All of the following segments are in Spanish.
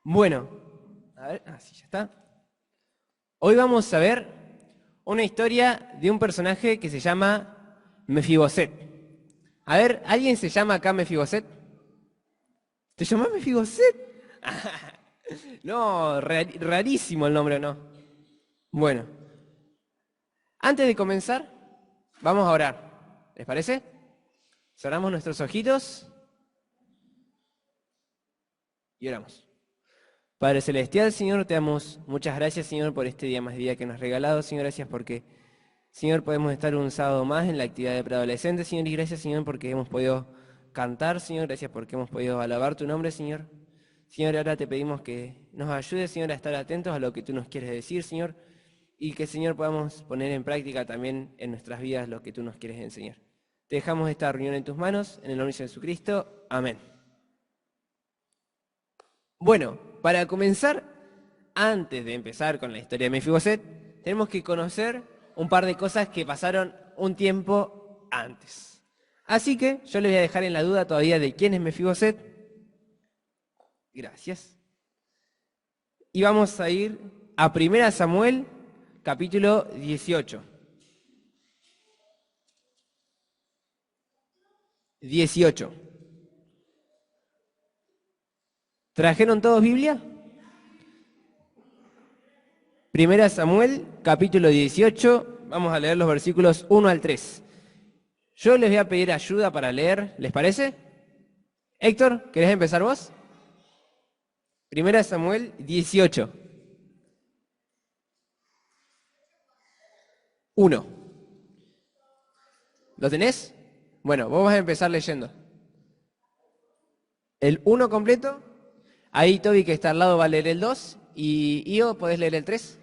Bueno, a ver, así ya está. Hoy vamos a ver una historia de un personaje que se llama Mefiboset. A ver, ¿alguien se llama acá Mefiboset? ¿Te llamás Mefiboset? No, rarísimo el nombre, ¿no? Bueno, antes de comenzar, vamos a orar. ¿Les parece? Cerramos nuestros ojitos y oramos. Padre Celestial, Señor, te damos muchas gracias, Señor, por este día más día que nos has regalado. Señor, gracias porque, Señor, podemos estar un sábado más en la actividad de preadolescentes, Señor, y gracias, Señor, porque hemos podido cantar, Señor, gracias porque hemos podido alabar tu nombre, Señor. Señor, ahora te pedimos que nos ayudes, Señor, a estar atentos a lo que tú nos quieres decir, Señor, y que, Señor, podamos poner en práctica también en nuestras vidas lo que tú nos quieres enseñar. Te dejamos esta reunión en tus manos, en el nombre de Jesucristo. Amén. Bueno, para comenzar, antes de empezar con la historia de Mefiboset, tenemos que conocer un par de cosas que pasaron un tiempo antes. Así que yo les voy a dejar en la duda todavía de quién es Mefiboset. Gracias. Y vamos a ir a 1 Samuel, capítulo 18. 18. ¿Trajeron todos Biblia? 1 Samuel, capítulo 18. Vamos a leer los versículos 1 al 3. Yo les voy a pedir ayuda para leer, ¿les parece? Héctor, ¿querés empezar vos? 1 Samuel 18. 1. ¿Lo tenés? Bueno, vos vas a empezar leyendo. El 1 completo. Ahí Toby, que está al lado, va a leer el 2. Y Io, ¿podés leer el 3?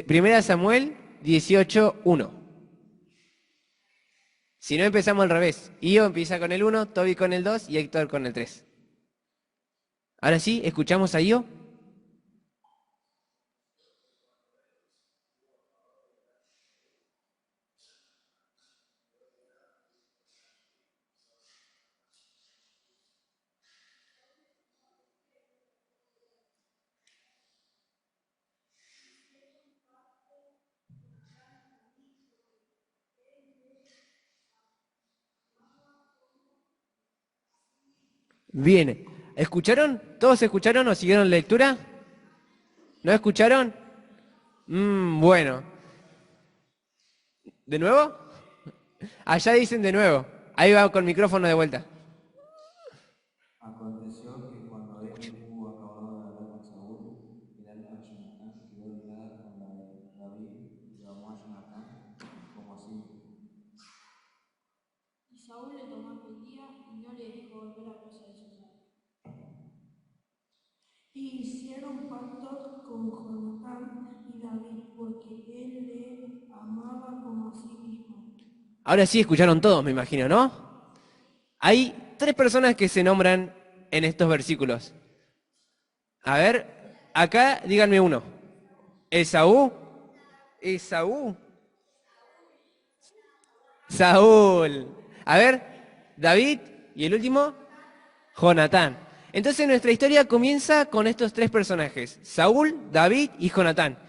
Primera Samuel 18, 1. Si no, empezamos al revés. Io empieza con el 1, Toby con el 2 y Héctor con el 3. Ahora sí, escuchamos a Io. Bien. ¿Escucharon? ¿Todos escucharon o siguieron la lectura? ¿No escucharon? Bueno. ¿De nuevo? Allá dicen de nuevo. Ahí va con micrófono de vuelta. Aconteció que cuando él hubo acabado de hablar con Saúl, el alma de Jonatán quedó ligada con la de David y lo amó a Jonatán como a sí mismo. Y Saúl le tomó apetía y no le dejó volver a casa de su padre. Y hicieron pacto con Jonatán y David, porque él le amaba como a sí mismo. Ahora sí escucharon todos, me imagino, ¿no? Hay 3 personas que se nombran en estos versículos. A ver, acá díganme uno. ¿Esaú? ¿Esaú? Saúl. A ver, David y el último, Jonatán. Entonces nuestra historia comienza con estos 3 personajes, Saúl, David y Jonatán.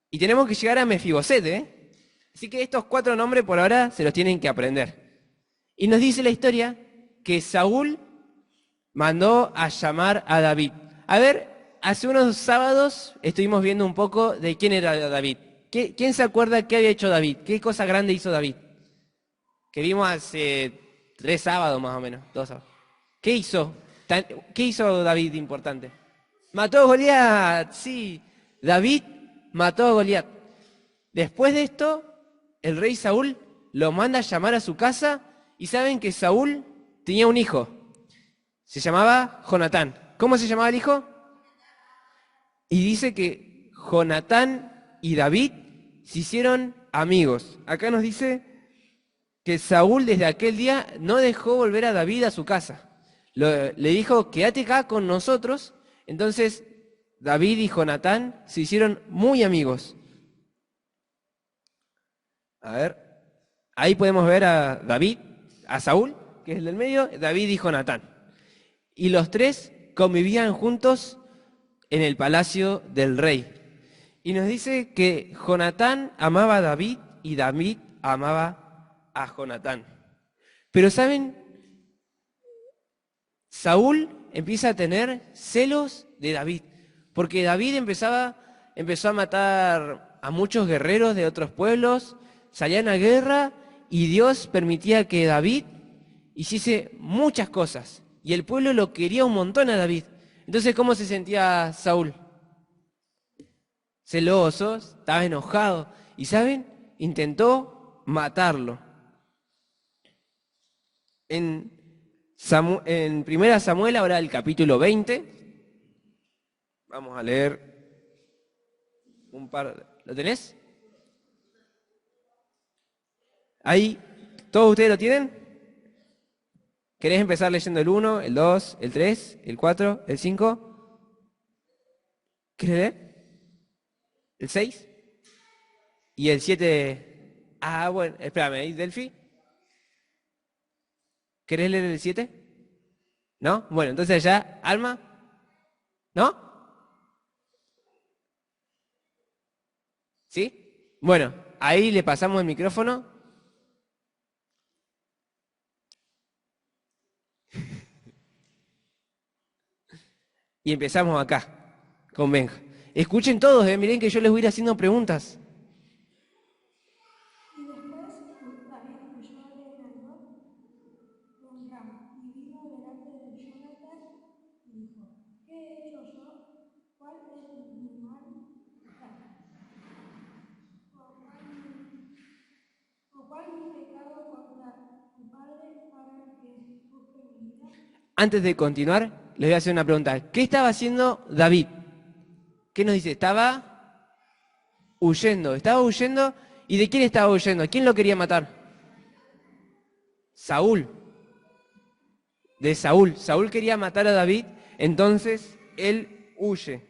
Y tenemos que llegar a Mefiboset, ¿eh? Así que estos 4 nombres por ahora se los tienen que aprender. Y nos dice la historia que Saúl mandó a llamar a David. A ver, hace unos sábados estuvimos viendo un poco de quién era David. ¿Quién se acuerda qué había hecho David? ¿Qué cosa grande hizo David? Que vimos hace 3 sábados más o menos, 2 sábados. ¿Qué hizo? ¿Qué hizo David de importante? Mató a Goliat, sí. David mató a Goliat. Después de esto, el rey Saúl lo manda a llamar a su casa y saben que Saúl tenía un hijo. Se llamaba Jonatán. ¿Cómo se llamaba el hijo? Y dice que Jonatán y David se hicieron amigos. Acá nos dice que Saúl desde aquel día no dejó volver a David a su casa. Le dijo, quédate acá con nosotros. Entonces David y Jonatán se hicieron muy amigos. A ver, ahí podemos ver a David, a Saúl, que es el del medio, David y Jonatán. Y los tres convivían juntos en el palacio del rey. Y nos dice que Jonatán amaba a David y David amaba a Jonatán. Pero ¿saben? Saúl empieza a tener celos de David, porque David empezó a matar a muchos guerreros de otros pueblos, salían a guerra y Dios permitía que David hiciese muchas cosas y el pueblo lo quería un montón a David. Entonces, ¿cómo se sentía Saúl? Celoso, estaba enojado y, ¿saben? Intentó matarlo. En 1 Samuel, ahora el capítulo 20, vamos a leer un par. ¿Lo tenés? Ahí, ¿todos ustedes lo tienen? ¿Querés empezar leyendo el 1, el 2, el 3, el 4, el 5? ¿Querés leer? ¿El 6? ¿Y el 7? Ah, bueno, espérame, ¿ahí, Delphi? ¿Querés leer el 7? ¿No? Bueno, entonces ya, Alma, ¿no? ¿Sí? Bueno, ahí le pasamos el micrófono. Y empezamos acá, con Benja. Escuchen todos, miren que yo les voy a ir haciendo preguntas. Y después David huyó de Nayot de un ramo y vino delante de Jonatán y dijo, ¿qué he hecho yo? ¿Cuál es mi mal? ¿O cuál mi pecado contra tu padre para que busque mi vida? Antes de continuar, les voy a hacer una pregunta. ¿Qué estaba haciendo David? ¿Qué nos dice? Estaba huyendo. Estaba huyendo. ¿Y de quién estaba huyendo? ¿Quién lo quería matar? Saúl. De Saúl. Saúl quería matar a David, entonces él huye.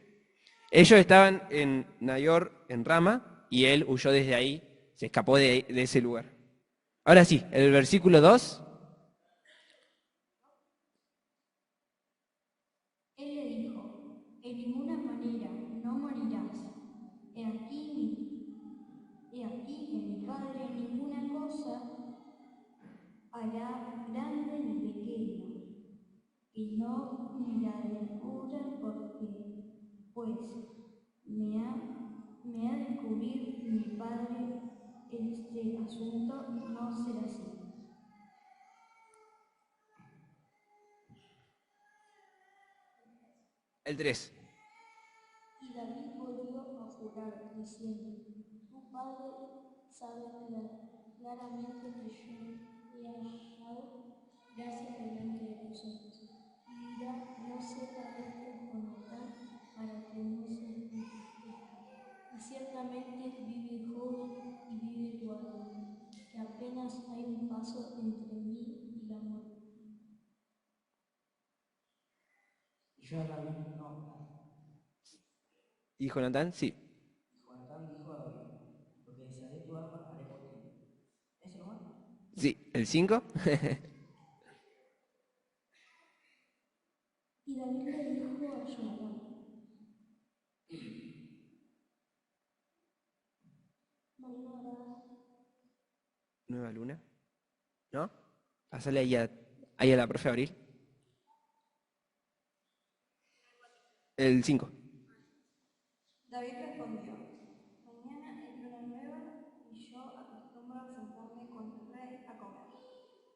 Ellos estaban en Nayor, en Rama, y él huyó desde ahí, se escapó de ese lugar. Ahora sí, el versículo 2. Él le dijo, en ninguna manera no morirás. He aquí que mi padre ninguna cosa hará grande ni pequeña, y no ni la descubra porque, pues, me ha de cubrir mi padre este asunto, no será así. El 3. Y David volvió a jurar, diciendo, tu padre sabe claramente que yo he hallado gracia delante de tus ojos. Y dirá, no sepa esto Jonatán para que no se entristezca. Y ciertamente vive joven y vive tu alma, que apenas hay un paso entre mí y la muerte. Y yo a David, no, ¿Y Jonatán? Sí. y Jonatán dijo a David, lo que desearé tu alma haré por ti. ¿Ese nomás? Sí, el 5. Y David le dijo a Jonatán, mañana Nueva luna. ¿No? Pásale ahí a la profe Abril. El 5. David respondió, mañana es luna nueva y yo acostumbro a sentarme con el rey a comer,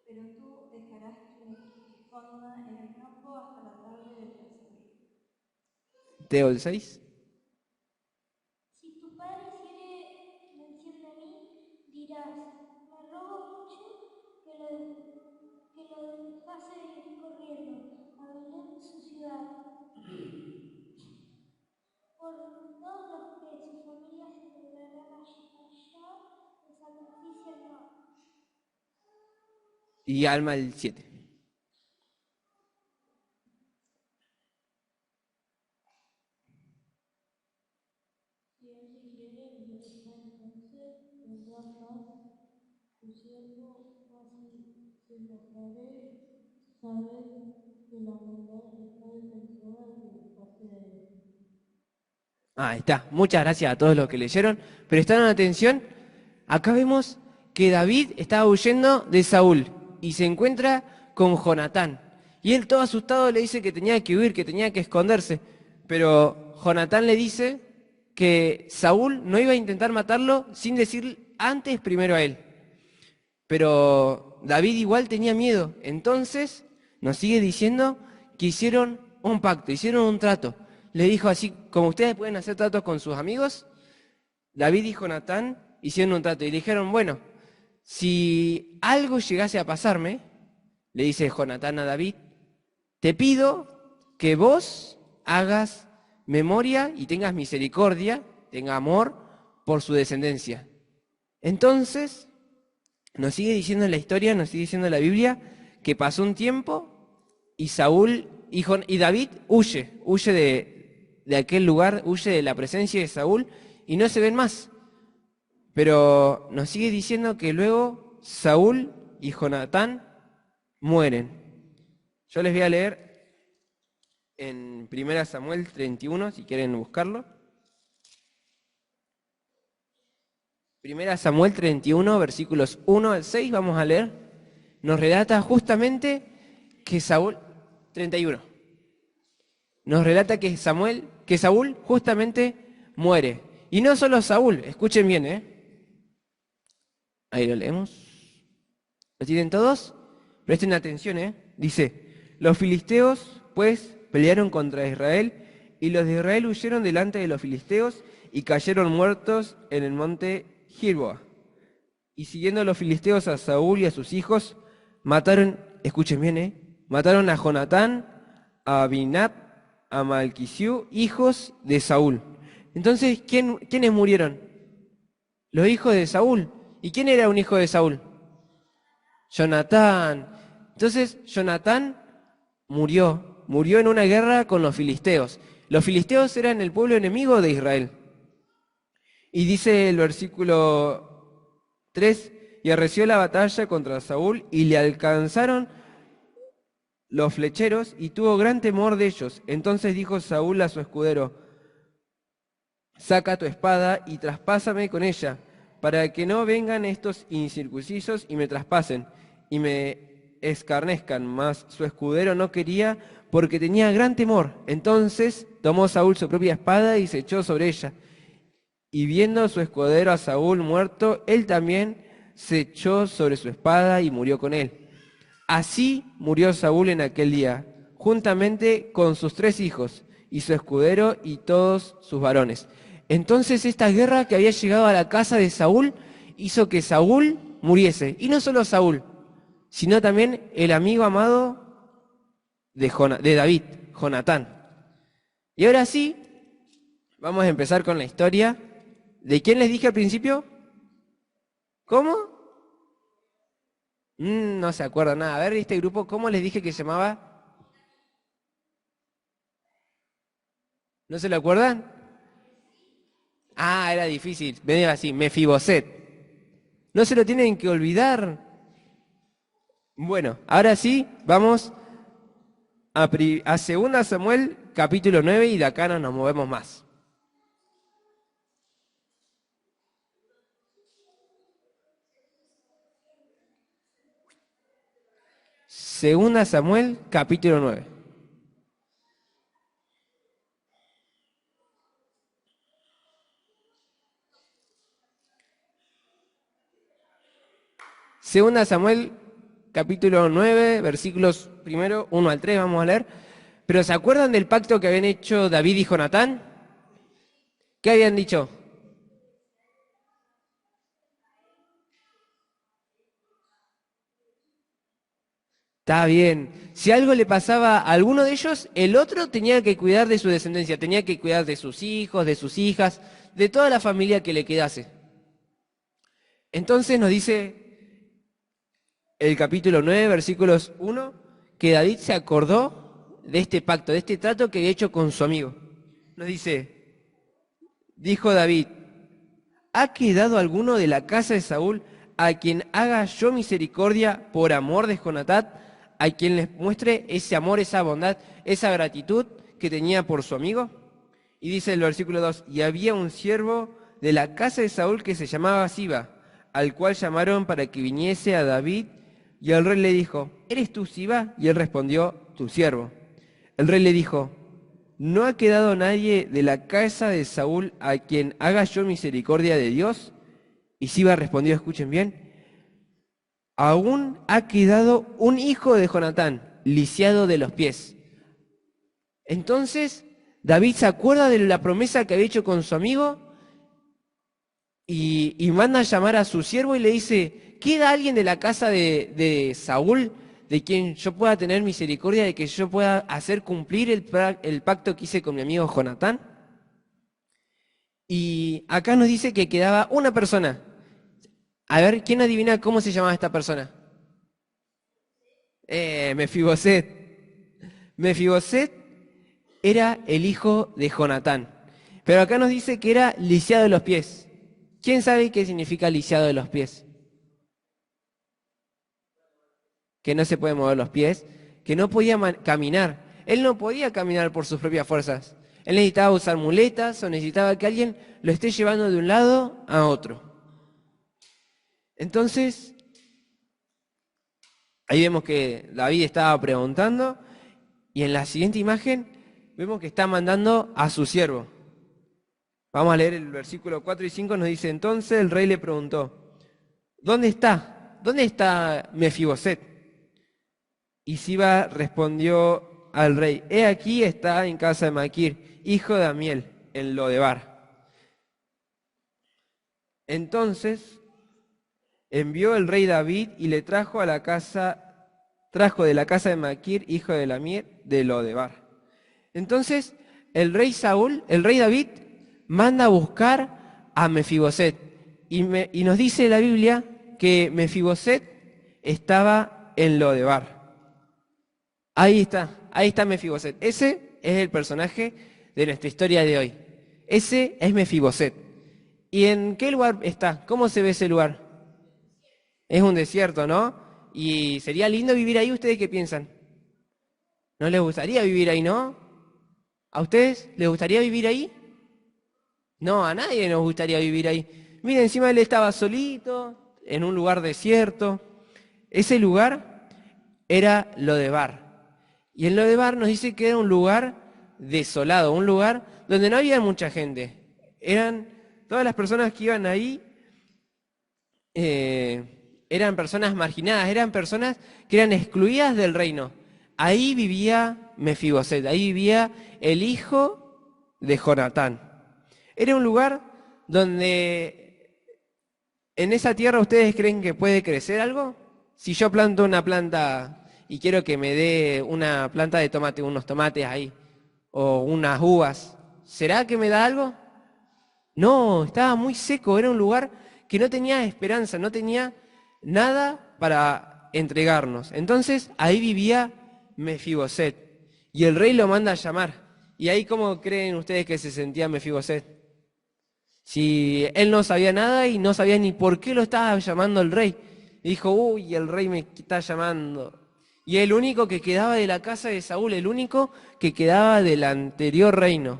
pero tú dejarás que me esconda en el campo hasta la tarde del tercer día. Teo, el 6. si tu padre quiere mención de mí, dirás, me robo mucho que lo dejase ir corriendo, a Belén, su ciudad, por todos los que su familia celebrarán allá el sacrificio anual. Y Alma el 7. Si él dijere, yo está entonces, tendrá paz, tu siervo, así se lo haré saber que la maldad está defensora de parte de él. Ahí está. Muchas gracias a todos los que leyeron. Prestaron atención. Acá vemos que David estaba huyendo de Saúl y se encuentra con Jonatán. Y él todo asustado le dice que tenía que huir, que tenía que esconderse. Pero Jonatán le dice que Saúl no iba a intentar matarlo sin decir antes primero a él. Pero David igual tenía miedo. Entonces nos sigue diciendo que hicieron un pacto, hicieron un trato. Le dijo así, como ustedes pueden hacer tratos con sus amigos, David y Jonatán hicieron un trato y le dijeron, bueno, si algo llegase a pasarme, le dice Jonatán a David, te pido que vos hagas memoria y tengas misericordia, tenga amor por su descendencia. Entonces, nos sigue diciendo en la historia, nos sigue diciendo en la Biblia, que pasó un tiempo y Saúl y David huye de aquel lugar, huye de la presencia de Saúl y no se ven más. Pero nos sigue diciendo que luego Saúl y Jonatán mueren. Yo les voy a leer en 1 Samuel 31, si quieren buscarlo. 1 Samuel 31, versículos 1 al 6, vamos a leer. Nos relata justamente que Saúl, 31, nos relata que Saúl justamente muere. Y no solo Saúl, escuchen bien, ahí lo leemos. ¿Lo tienen todos? Presten atención, Dice, los filisteos pues pelearon contra Israel y los de Israel huyeron delante de los filisteos y cayeron muertos en el monte Gilboa. Y siguiendo los filisteos a Saúl y a sus hijos, mataron, escuchen bien, mataron a Jonatán, a Abinab, a Malquisiú, hijos de Saúl. Entonces, ¿quiénes murieron? Los hijos de Saúl. ¿Y quién era un hijo de Saúl? Jonatán. Entonces, Jonatán murió en una guerra con los filisteos. Los filisteos eran el pueblo enemigo de Israel. Y dice el versículo 3, y arreció la batalla contra Saúl y le alcanzaron los flecheros y tuvo gran temor de ellos. Entonces dijo Saúl a su escudero, saca tu espada y traspásame con ella, para que no vengan estos incircuncisos y me traspasen y me escarnezcan. Mas su escudero no quería porque tenía gran temor. Entonces tomó Saúl su propia espada y se echó sobre ella. Y viendo su escudero a Saúl muerto, él también se echó sobre su espada y murió con él. Así murió Saúl en aquel día, juntamente con sus 3 hijos, y su escudero y todos sus varones. Entonces esta guerra que había llegado a la casa de Saúl hizo que Saúl muriese. Y no solo Saúl, sino también el amigo amado de David, Jonatán. Y ahora sí, vamos a empezar con la historia. ¿De quién les dije al principio? ¿Cómo? No se acuerda nada. A ver, este grupo, ¿cómo les dije que se llamaba? ¿No se lo acuerdan? Ah, era difícil. Medio así, Mefiboset. No se lo tienen que olvidar. Bueno, ahora sí, vamos a 2 Samuel, capítulo 9, y de acá no nos movemos más. Segunda Samuel, capítulo 9. Segunda Samuel, capítulo 9, versículos primero 1 al 3, vamos a leer. Pero ¿se acuerdan del pacto que habían hecho David y Jonatán? ¿Qué habían dicho? Está bien. Si algo le pasaba a alguno de ellos, el otro tenía que cuidar de su descendencia, tenía que cuidar de sus hijos, de sus hijas, de toda la familia que le quedase. Entonces nos dice el capítulo 9, versículos 1, que David se acordó de este pacto, de este trato que había hecho con su amigo. Nos dice, dijo David, ¿ha quedado alguno de la casa de Saúl a quien haga yo misericordia por amor de Jonatán, a quien les muestre ese amor, esa bondad, esa gratitud que tenía por su amigo? Y dice el versículo 2, y había un siervo de la casa de Saúl que se llamaba Siba, al cual llamaron para que viniese a David, y el rey le dijo, ¿eres tú Siba? Y él respondió, tu siervo. El rey le dijo, ¿no ha quedado nadie de la casa de Saúl a quien haga yo misericordia de Dios? Y Siba respondió, escuchen bien, aún ha quedado un hijo de Jonatán, lisiado de los pies. Entonces David se acuerda de la promesa que había hecho con su amigo y manda a llamar a su siervo y le dice, ¿queda alguien de la casa de Saúl de quien yo pueda tener misericordia, de que yo pueda hacer cumplir el pacto que hice con mi amigo Jonatán? Y acá nos dice que quedaba una persona. A ver, ¿quién adivina cómo se llamaba esta persona? Mefiboset. Mefiboset era el hijo de Jonatán. Pero acá nos dice que era lisiado de los pies. ¿Quién sabe qué significa lisiado de los pies? Que no se puede mover los pies, que no podía caminar. Él no podía caminar por sus propias fuerzas. Él necesitaba usar muletas o necesitaba que alguien lo esté llevando de un lado a otro. Entonces, ahí vemos que David estaba preguntando y en la siguiente imagen vemos que está mandando a su siervo. Vamos a leer el versículo 4 y 5, nos dice, entonces el rey le preguntó, ¿dónde está? ¿Dónde está Mefiboset? Y Siba respondió al rey, he aquí está en casa de Maquir, hijo de Amiel, en Lodebar. Entonces envió el rey David y le trajo de la casa de Maquir, hijo de Amiel, de Lodebar. Entonces el rey David, manda a buscar a Mefiboset. Y nos dice la Biblia que Mefiboset estaba en Lodebar. Ahí está Mefiboset. Ese es el personaje de nuestra historia de hoy. Ese es Mefiboset. ¿Y en qué lugar está? ¿Cómo se ve ese lugar? Es un desierto, ¿no? Y sería lindo vivir ahí. ¿Ustedes qué piensan? ¿No les gustaría vivir ahí, no? ¿A ustedes les gustaría vivir ahí? No, a nadie nos gustaría vivir ahí. Miren, encima él estaba solito, en un lugar desierto. Ese lugar era Lodebar. Y en Lodebar nos dice que era un lugar desolado, un lugar donde no había mucha gente. Todas las personas que iban ahí, eran personas marginadas, eran personas que eran excluidas del reino. Ahí vivía Mefiboset, ahí vivía el hijo de Jonatán. Era un lugar donde en esa tierra ustedes creen que puede crecer algo. Si yo planto una planta y quiero que me dé una planta de tomate, unos tomates ahí, o unas uvas, ¿será que me da algo? No, estaba muy seco, era un lugar que no tenía esperanza, no tenía nada para entregarnos. Entonces ahí vivía Mefiboset y el rey lo manda a llamar. ¿Y ahí cómo creen ustedes que se sentía Mefiboset? Si él no sabía nada y no sabía ni por qué lo estaba llamando el rey. Y dijo, uy, el rey me está llamando. Y el único que quedaba de la casa de Saúl, el único que quedaba del anterior reino.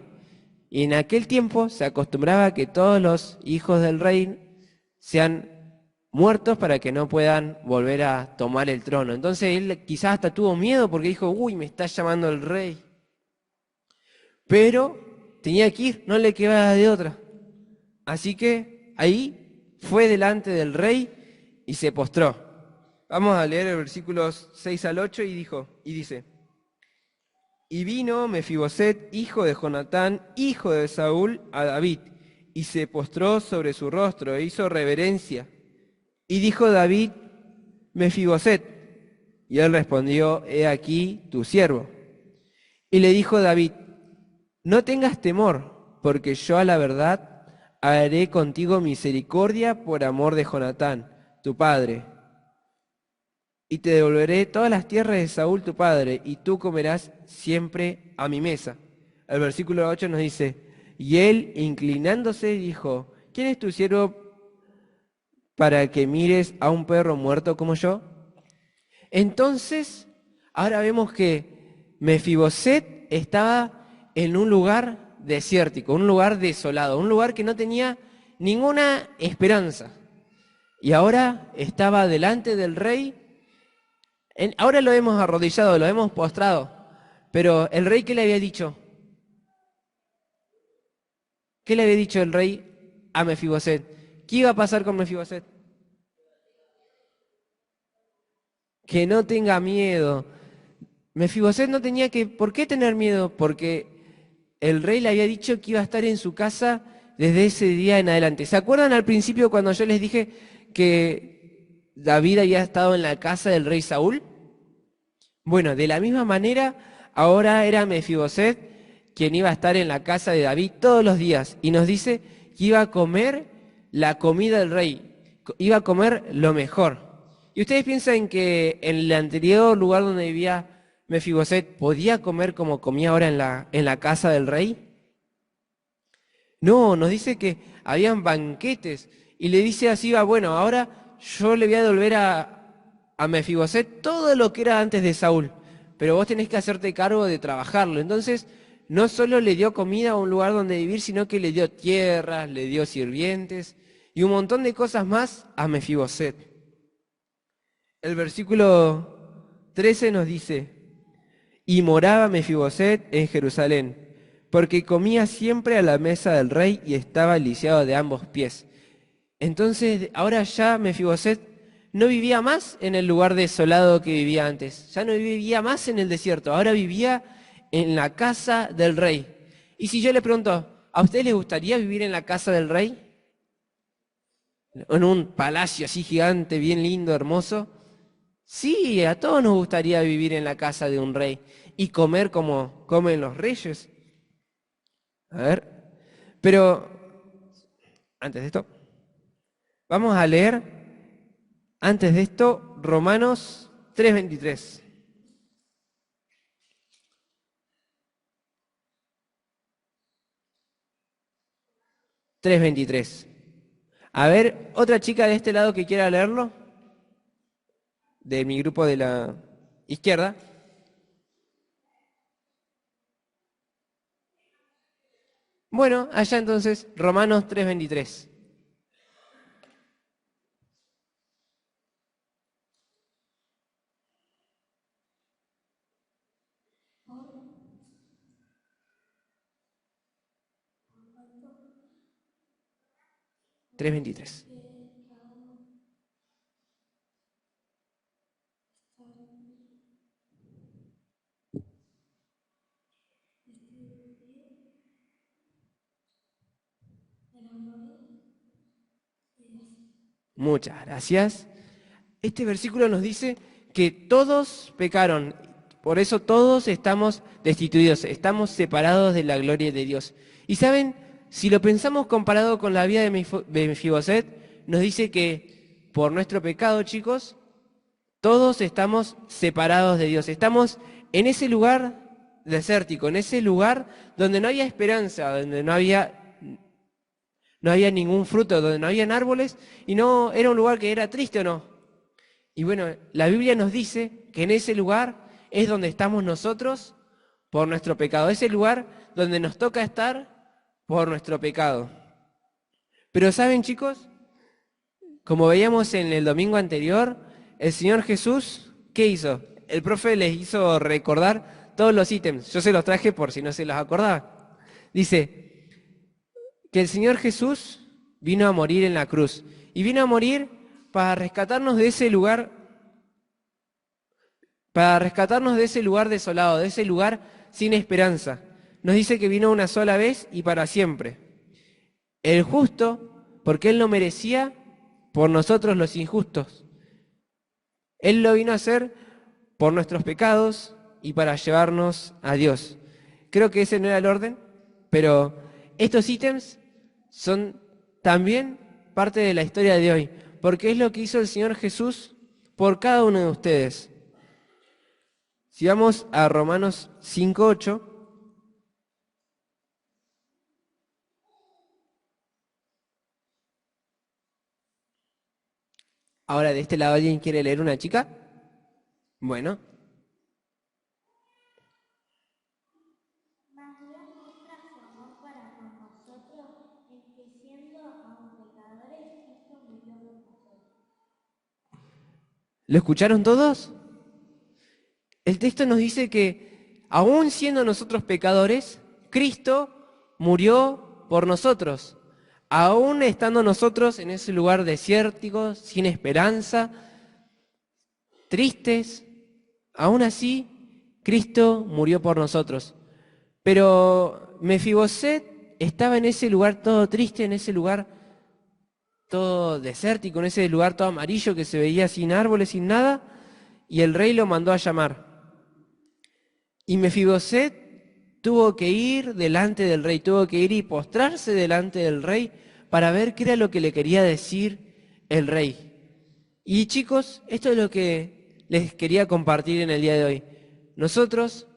Y en aquel tiempo se acostumbraba a que todos los hijos del rey sean muertos para que no puedan volver a tomar el trono. Entonces él quizás hasta tuvo miedo porque dijo, uy, me está llamando el rey. Pero tenía que ir, no le quedaba de otra. Así que ahí fue delante del rey y se postró. Vamos a leer el versículos 6 al 8 y dice, y vino Mefiboset, hijo de Jonatán, hijo de Saúl, a David, y se postró sobre su rostro e hizo reverencia. Y dijo David, Mefiboset, Y él respondió, he aquí tu siervo. Y le dijo David, no tengas temor, porque yo a la verdad haré contigo misericordia por amor de Jonatán, tu padre. Y te devolveré todas las tierras de Saúl tu padre, y tú comerás siempre a mi mesa. El versículo 8 nos dice, y él, inclinándose, dijo, ¿quién es tu siervo para que mires a un perro muerto como yo? Entonces, ahora vemos que Mefiboset estaba en un lugar desértico, un lugar desolado, un lugar que no tenía ninguna esperanza. Y ahora estaba delante del rey. Ahora lo hemos arrodillado, lo hemos postrado. Pero el rey, ¿qué le había dicho? ¿Qué le había dicho el rey a Mefiboset? ¿Qué iba a pasar con Mefiboset? Que no tenga miedo. Mefiboset no tenía ¿por qué tener miedo? Porque el rey le había dicho que iba a estar en su casa desde ese día en adelante. ¿Se acuerdan al principio cuando yo les dije que David había estado en la casa del rey Saúl? Bueno, de la misma manera, ahora era Mefiboset quien iba a estar en la casa de David todos los días. Y nos dice que iba a comer la comida del rey, iba a comer lo mejor. ¿Y ustedes piensan que en el anterior lugar donde vivía Mefiboset podía comer como comía ahora en la casa del rey? No, nos dice que habían banquetes y le dice así, bueno, ahora yo le voy a devolver a Mefiboset todo lo que era antes de Saúl, pero vos tenés que hacerte cargo de trabajarlo. Entonces, no solo le dio comida a un lugar donde vivir, sino que le dio tierras, le dio sirvientes y un montón de cosas más a Mefiboset. El versículo 13 nos dice, y moraba Mefiboset en Jerusalén, porque comía siempre a la mesa del rey y estaba lisiado de ambos pies. Entonces, ahora ya Mefiboset no vivía más en el lugar desolado que vivía antes, ya no vivía más en el desierto, ahora vivía en la casa del rey. Y si yo le pregunto, ¿a usted le gustaría vivir en la casa del rey? En un palacio así gigante, bien lindo, hermoso. Sí, a todos nos gustaría vivir en la casa de un rey y comer como comen los reyes. A ver, pero antes de esto, vamos a leer, antes de esto, Romanos 3:23. A ver, otra chica de este lado que quiera leerlo, de mi grupo de la izquierda. Bueno, allá entonces, Romanos 3:23. Tres 23. Muchas gracias. Este versículo nos dice que todos pecaron, por eso todos estamos destituidos, estamos separados de la gloria de Dios. Y saben, si lo pensamos comparado con la vida de Mefiboset, nos dice que por nuestro pecado, chicos, todos estamos separados de Dios. Estamos en ese lugar desértico, en ese lugar donde no había esperanza, donde no había ningún fruto, donde no habían árboles, y no era un lugar que era triste o no. Y bueno, la Biblia nos dice que en ese lugar es donde estamos nosotros por nuestro pecado. Es el lugar donde nos toca estar por nuestro pecado. Pero ¿saben, chicos? Como veíamos en el domingo anterior, el Señor Jesús, ¿qué hizo? El profe les hizo recordar todos los ítems. Yo se los traje por si no se los acordaba. Dice que el Señor Jesús vino a morir en la cruz. Y vino a morir para rescatarnos de ese lugar, desolado, de ese lugar sin esperanza. Nos dice que vino una sola vez y para siempre. El justo, porque Él lo merecía, por nosotros los injustos. Él lo vino a hacer por nuestros pecados y para llevarnos a Dios. Creo que ese no era el orden, pero estos ítems son también parte de la historia de hoy, porque es lo que hizo el Señor Jesús por cada uno de ustedes. Si vamos a Romanos 5:8, ahora de este lado, ¿alguien quiere leer una chica? Bueno. Mas Dios muestra su amor para con nosotros en que siendo aún pecadores, Cristo murió por nosotros. ¿Lo escucharon todos? El texto nos dice que aún siendo nosotros pecadores, Cristo murió por nosotros. Aún estando nosotros en ese lugar desértico, sin esperanza, tristes, aún así Cristo murió por nosotros. Pero Mefiboset estaba en ese lugar todo triste, en ese lugar todo desértico, en ese lugar todo amarillo que se veía sin árboles, sin nada, y el rey lo mandó a llamar. Y Mefiboset tuvo que ir delante del rey, tuvo que ir y postrarse delante del rey para ver qué era lo que le quería decir el rey. Y chicos, esto es lo que les quería compartir en el día de hoy. Nosotros,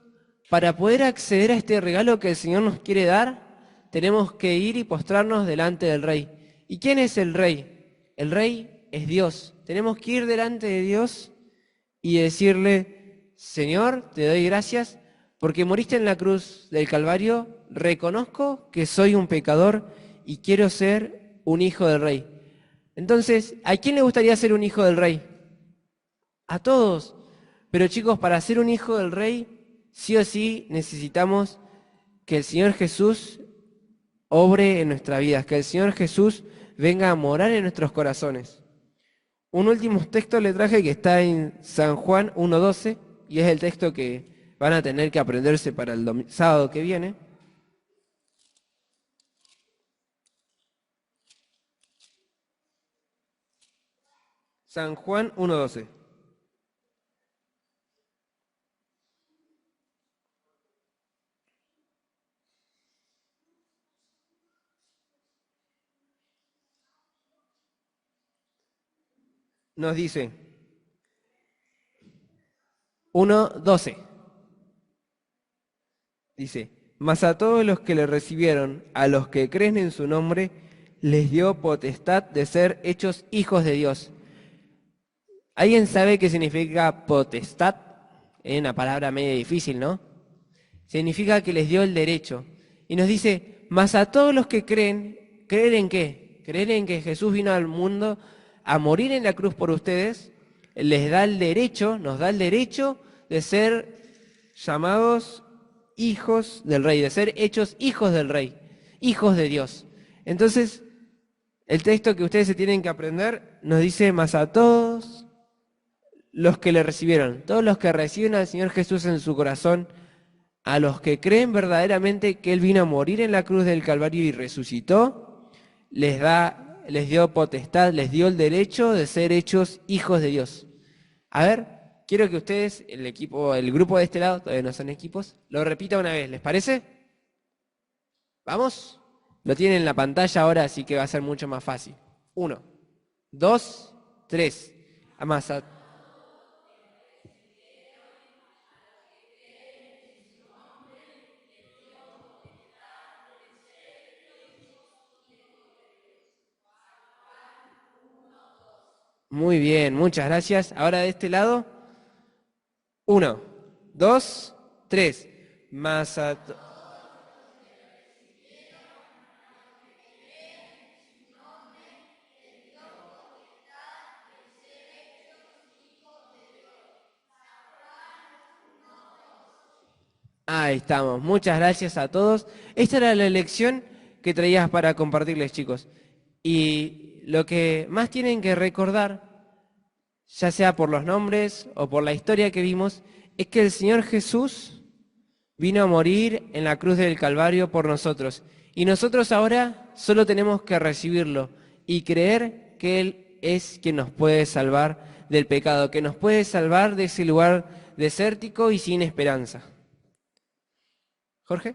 para poder acceder a este regalo que el Señor nos quiere dar, tenemos que ir y postrarnos delante del rey. ¿Y quién es el rey? El rey es Dios. Tenemos que ir delante de Dios y decirle: Señor, te doy gracias porque moriste en la cruz del Calvario, reconozco que soy un pecador y quiero ser un hijo del Rey. Entonces, ¿a quién le gustaría ser un hijo del Rey? A todos. Pero chicos, para ser un hijo del Rey, sí o sí necesitamos que el Señor Jesús obre en nuestras vidas, que el Señor Jesús venga a morar en nuestros corazones. Un último texto le traje que está en San Juan 1:12 y es el texto que van a tener que aprenderse para el sábado que viene. San Juan 1:12. Nos dice 1:12. Dice: mas a todos los que le recibieron, a los que creen en su nombre, les dio potestad de ser hechos hijos de Dios. ¿Alguien sabe qué significa potestad? Es una palabra medio difícil, ¿no? Significa que les dio el derecho. Y nos dice: mas a todos los que creen, ¿creer en qué? Creer en que Jesús vino al mundo a morir en la cruz por ustedes, les da el derecho, nos da el derecho de ser llamados hijos del Rey, de ser hechos hijos del Rey, hijos de Dios. Entonces, el texto que ustedes se tienen que aprender nos dice: mas a todos los que le recibieron, todos los que reciben al Señor Jesús en su corazón, a los que creen verdaderamente que Él vino a morir en la cruz del Calvario y resucitó, les dio potestad, les dio el derecho de ser hechos hijos de Dios. A ver, quiero que ustedes, el grupo de este lado, todavía no son equipos, lo repita una vez, ¿les parece? ¿Vamos? Lo tienen en la pantalla ahora, así que va a ser mucho más fácil. 1, 2, 3. Amasa. Muy bien, muchas gracias. Ahora de este lado. 1, 2, 3. Ahí estamos. Muchas gracias a todos. Esta era la lección que traías para compartirles, chicos. Y lo que más tienen que recordar, ya sea por los nombres o por la historia que vimos, es que el Señor Jesús vino a morir en la cruz del Calvario por nosotros. Y nosotros ahora solo tenemos que recibirlo y creer que Él es quien nos puede salvar del pecado, que nos puede salvar de ese lugar desértico y sin esperanza. Jorge.